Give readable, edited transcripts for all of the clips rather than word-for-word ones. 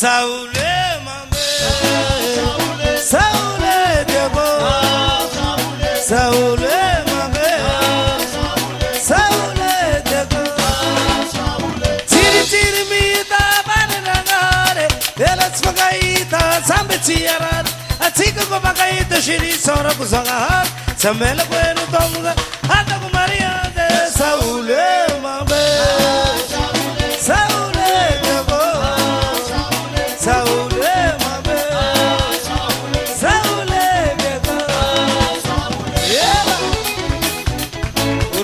Saule mame, Saule Diego, Saule mame, Saule Diego. Tiri tiri mita bananare, elas magaita sambe tiarar, atika ko magaita shiri sora kusangar, samela kwenu tonga, hata kumaria de Saule mame, Saule Diego. Saule mame, Saule Diego. Yeah.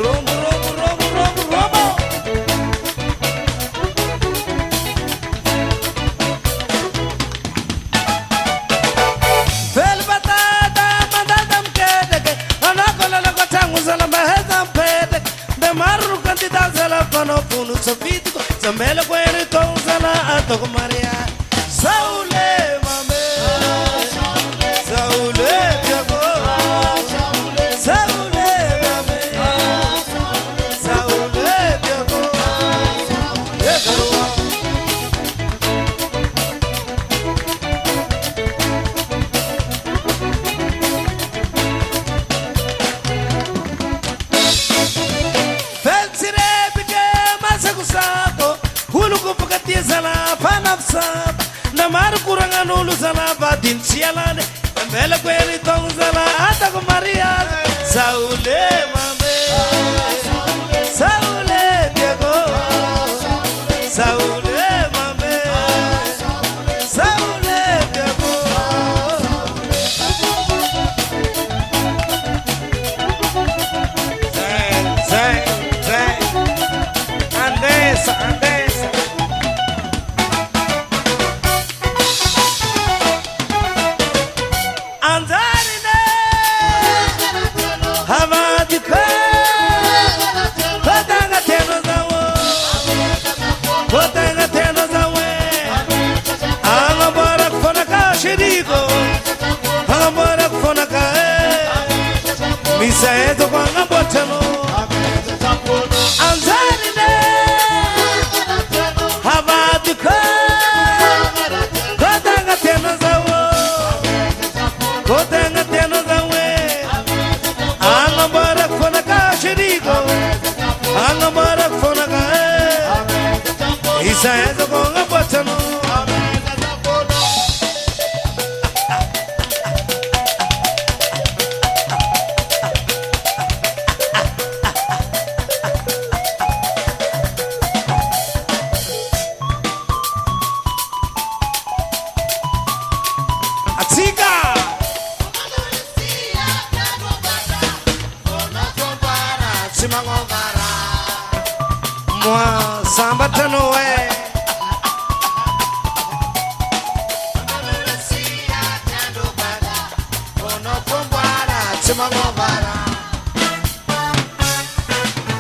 Romo, romo, romo, romo, romo. Fel batata mandadam kedeke, anakola la katangu zala maheza pede, be maru kantida zala pano punu sofitiko, zambele kwere tongzala atoko Maria. Saule mame, Saule Diego, Saule mame, Saule Diego. Felsire bige masakusako, hulu kufukatia sana panafsa. Namar kuranga nulu sana badin sialane, mele kweri tong sana ata ko Maria. Saule mame, Saule Diego, Saule mame, Saule Diego. Zay, andesa, andesa. Misaeto kwa ngambotano Anzaline Havadika Kotanga tena zawo Kotanga tena zawe Angambara kona ka shiriko Angambara kona ka Misaeto kwa ngambotano Moi, Sambatano,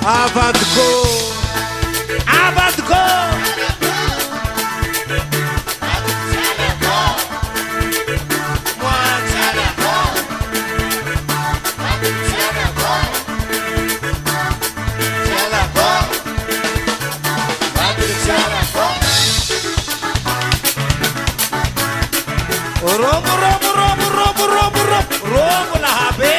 Avadko, Avadko. Robo, robo, robo, robo, robo, robo, robo la habe.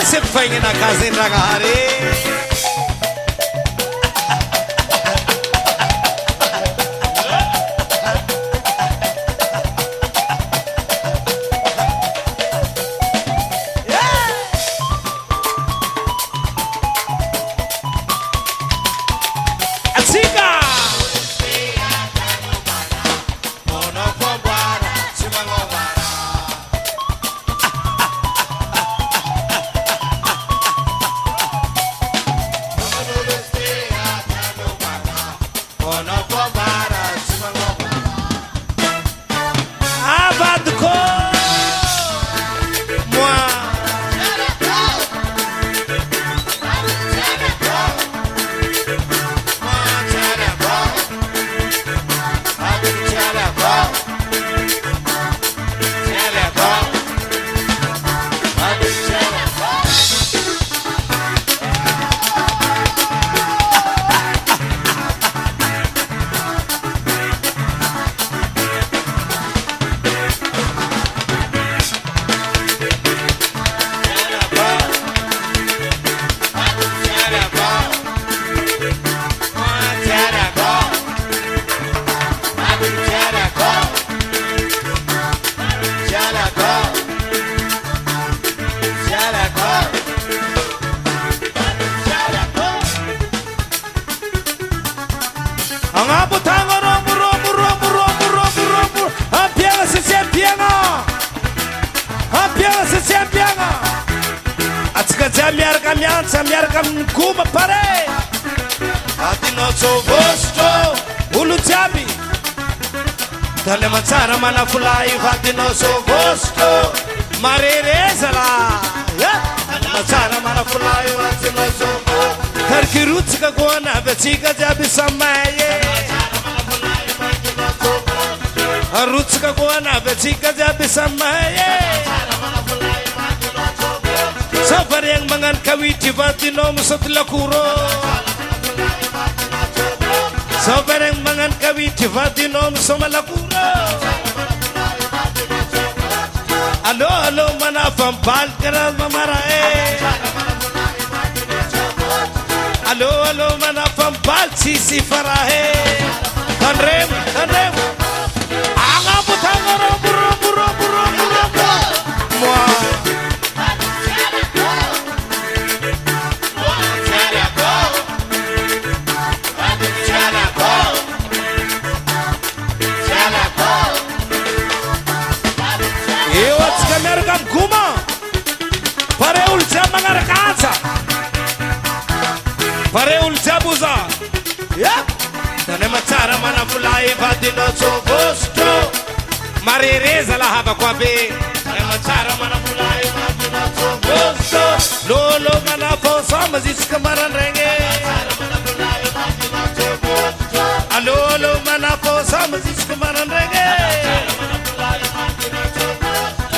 Sempre foi na casa em Dragahari. miaraka miantsa miaraka amin'ny goma pare adinao tsovositro olo jiaby tany matsara manafolay vadinao tsovositro marereza la matsara manafolay vadinao tsovositro tarkirotsika koana avy atsika jiaby samaye arotsika koana avy atsika jiaby samaye Sabareng mangan kawiti vadino musat lakuro Sabareng mangan kawiti vadino musama lakuro Alo alo manafam bal karal mamarae Alo alo manafam bal sisi farahe Tanrem Anga butangara buru American Kuma Pareul Jamanga Kaza Pareul Jabuza Ya Tane matsara manafulai vadino tsovositro Marereza la haba kwa be Tane matsara manafulai vadino tsovositro Lolo manafosa mazitska maranrenge Alolo manafosa mazitska maranrenge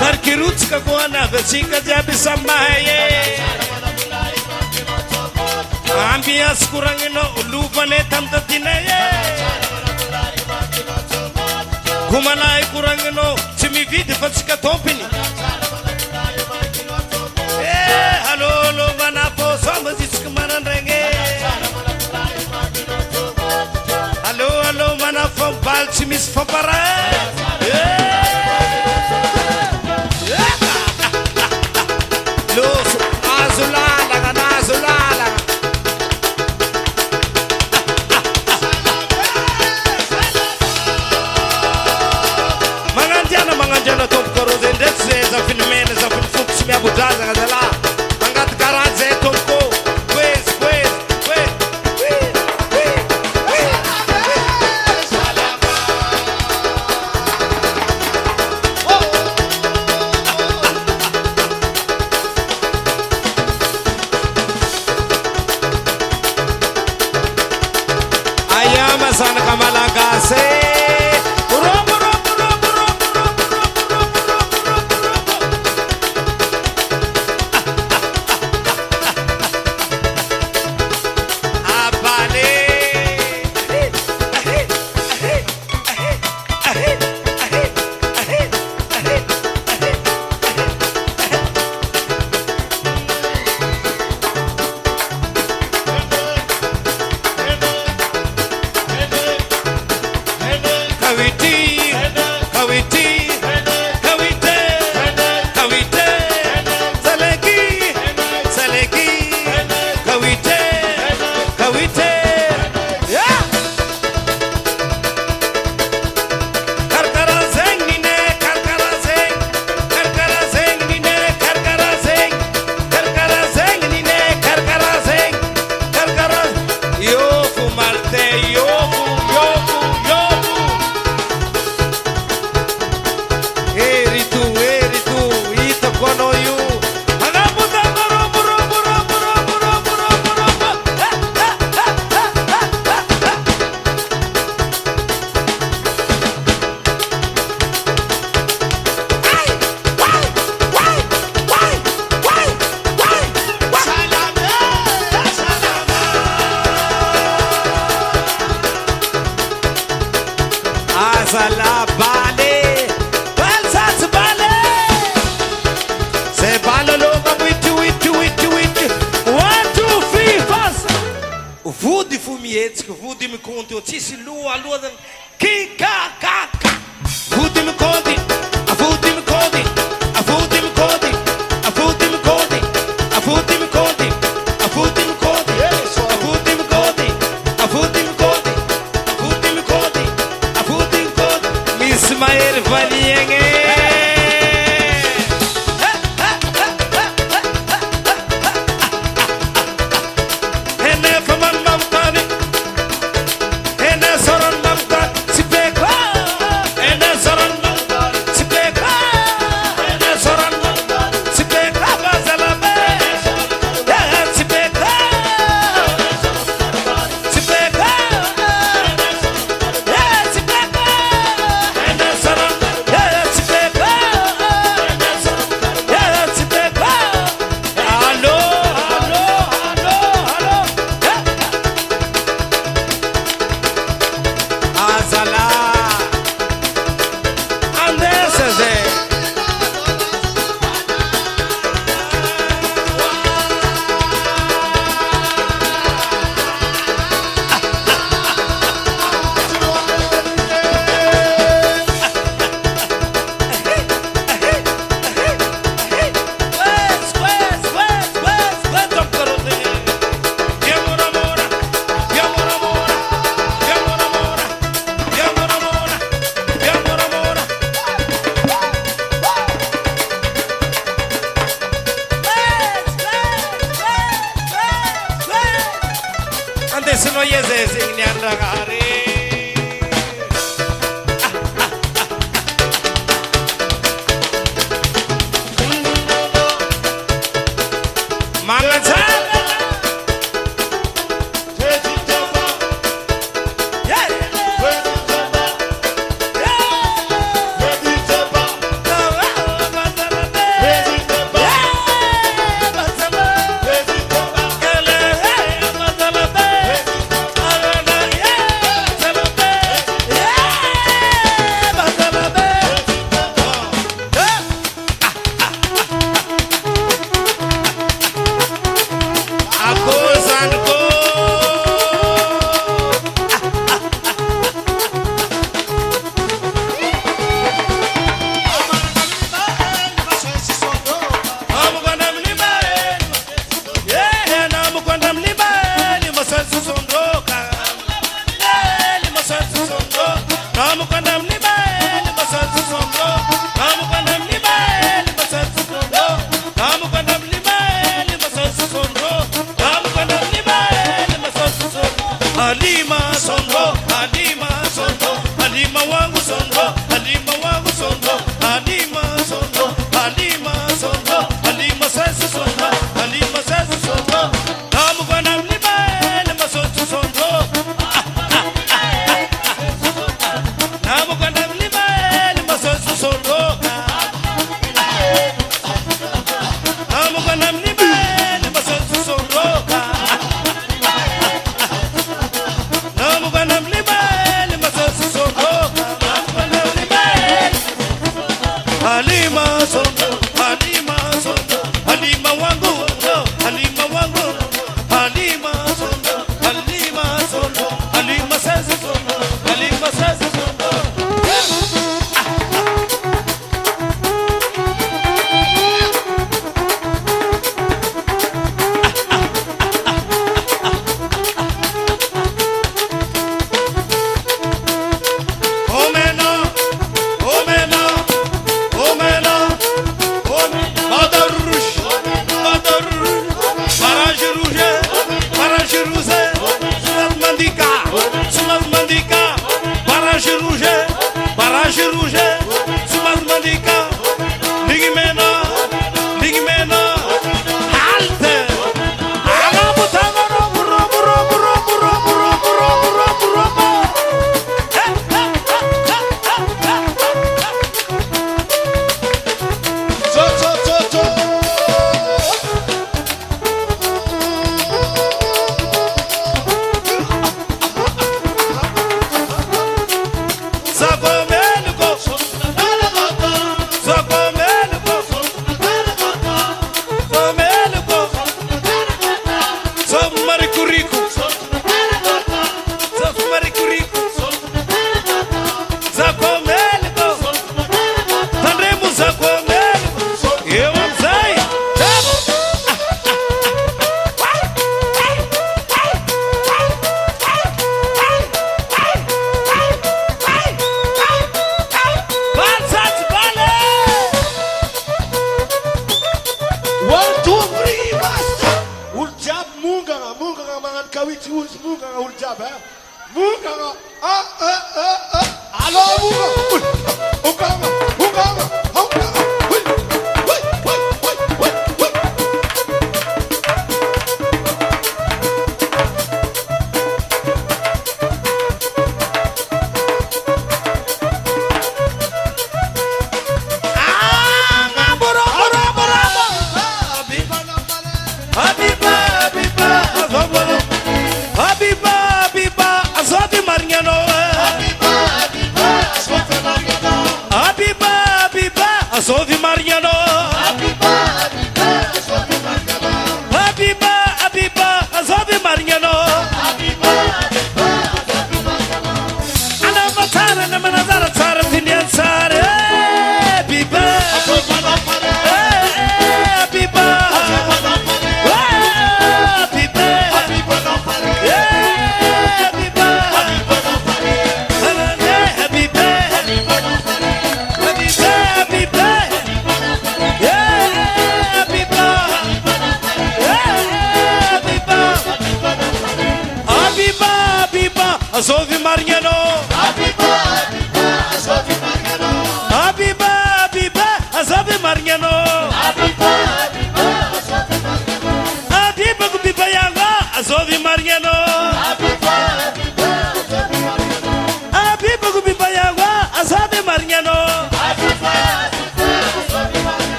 Tarkirutsika koana vetsika jiaby samaye Ambiance kurangino uluvane tamtatinaye Kumanai kurangino chimivid fatsika tompini Halolo manapo samazitska maranrenge Halo manafam bal chimis fapara Manganjana top korozen detse za fenomene za fuksi me abudaza ngazala mangat karadze topko quiz ayama sana kamalagase Sala bale, balsas bale. Se balo loba witu. 1, 2, 3, fast. Vudi fumietsika, vudi me conti, o tsisy loa dan kika. Vudi me conti, vudi me conti, vudi me conti, vudi me conti, vudi me conti, vudi me conti, vudi me conti, vudi me conti, vudi me conti. Ismael Valienge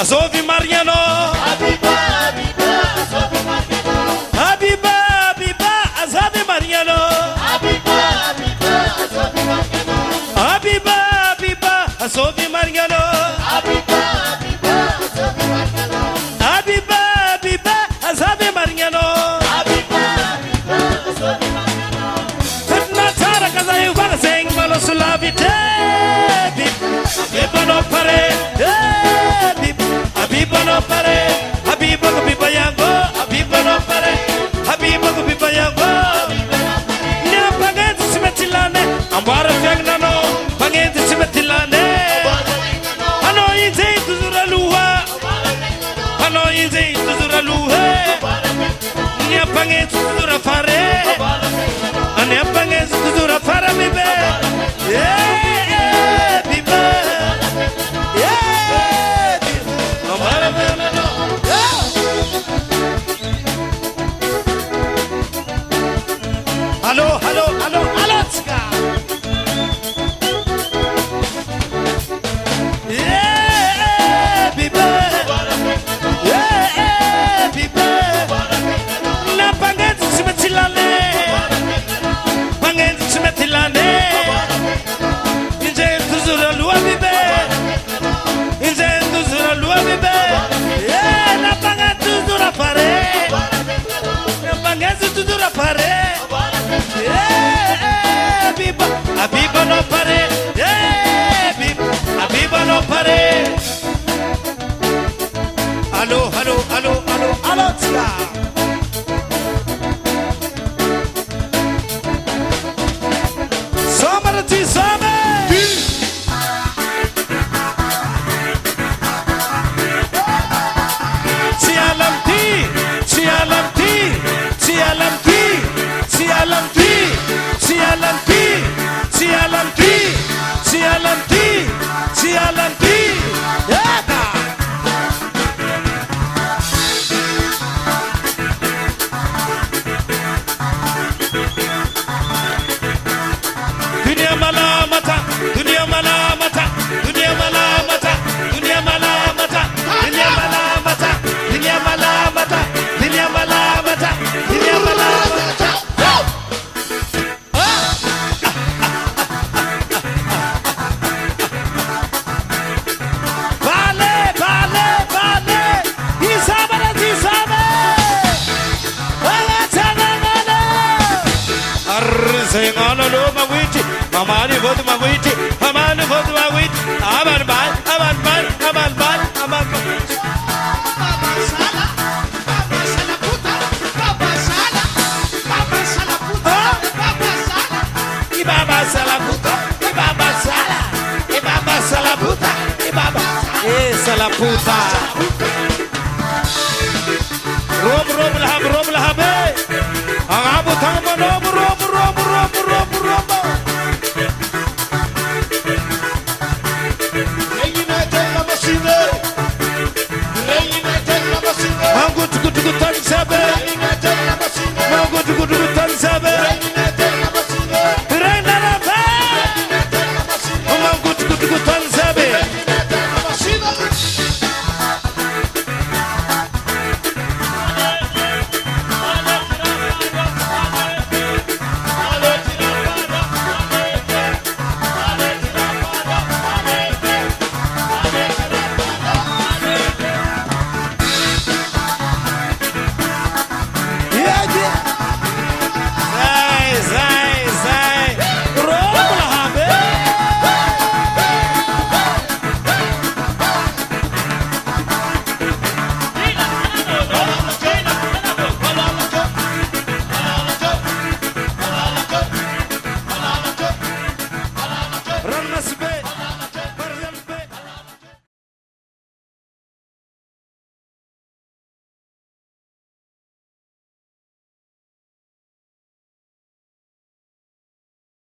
Asofi Mariano. Habiba, Habiba, Asofi Mariano. Habiba, Habiba, Asofi Mariano. Habiba, Habiba, Asofi Mariano. Habiba, Habiba, Asofi Mariano. Habiba, Habiba, Asofi Mariano. Habiba, Habiba, Asofi Mariano. Habiba, Habiba, Asofi Mariano. Katna Tara Kazayu Bagaseng Malosulavite. Habiba no pare. Habiba no pare. Habiba ko Habiba yango. Habiba no pare. Habiba ko Habiba yango. Nya panget simetilane. Ambara fengnano. Panget simetilane. Hano inze tuzura luha. Hano inze tuzura luha. Nya panget tuzura fare. Nya panget tuzura fare bibe. Yeah, bibe. Yeah, ambara fengnano. Hello, hello, hello, hello, ska. Yeah, bibe. Yeah, bibe. Na panget simetilane. Panget simetilane. Inje tuzura luwa bibe. Inje tuzura luwa bibe. Yeah, na panget tuzura pare. Na panget tuzura pare. Yeah, Habiba, Habiba no pare. Yeah, Habiba no pare. Hello, hello, hello, hello, hello, ska. Somebody, somebody. Cialamti, cialamti, cialamti, cialamti, cialamti, cialamti, cialamti, cialamti. Yeah. Dunia malamata, dunia malamata, dunia malamata, dunia malamata, dunia malamata, dunia malamata, dunia malamata, dunia malamata. Vale, vale, vale. Isabara, isabara. Vale, chanana. Arsenal lo mawiti, mamani vod mawiti, mamani vod mawiti. Aman bal, aman bal, aman bal, aman bal. Baba Sala, Baba Sala puta, Baba Sala, Baba Sala puta, Baba Sala. Ibaba salaputa, ibaba sala, ibaba salaputa, ibaba. Salaputa.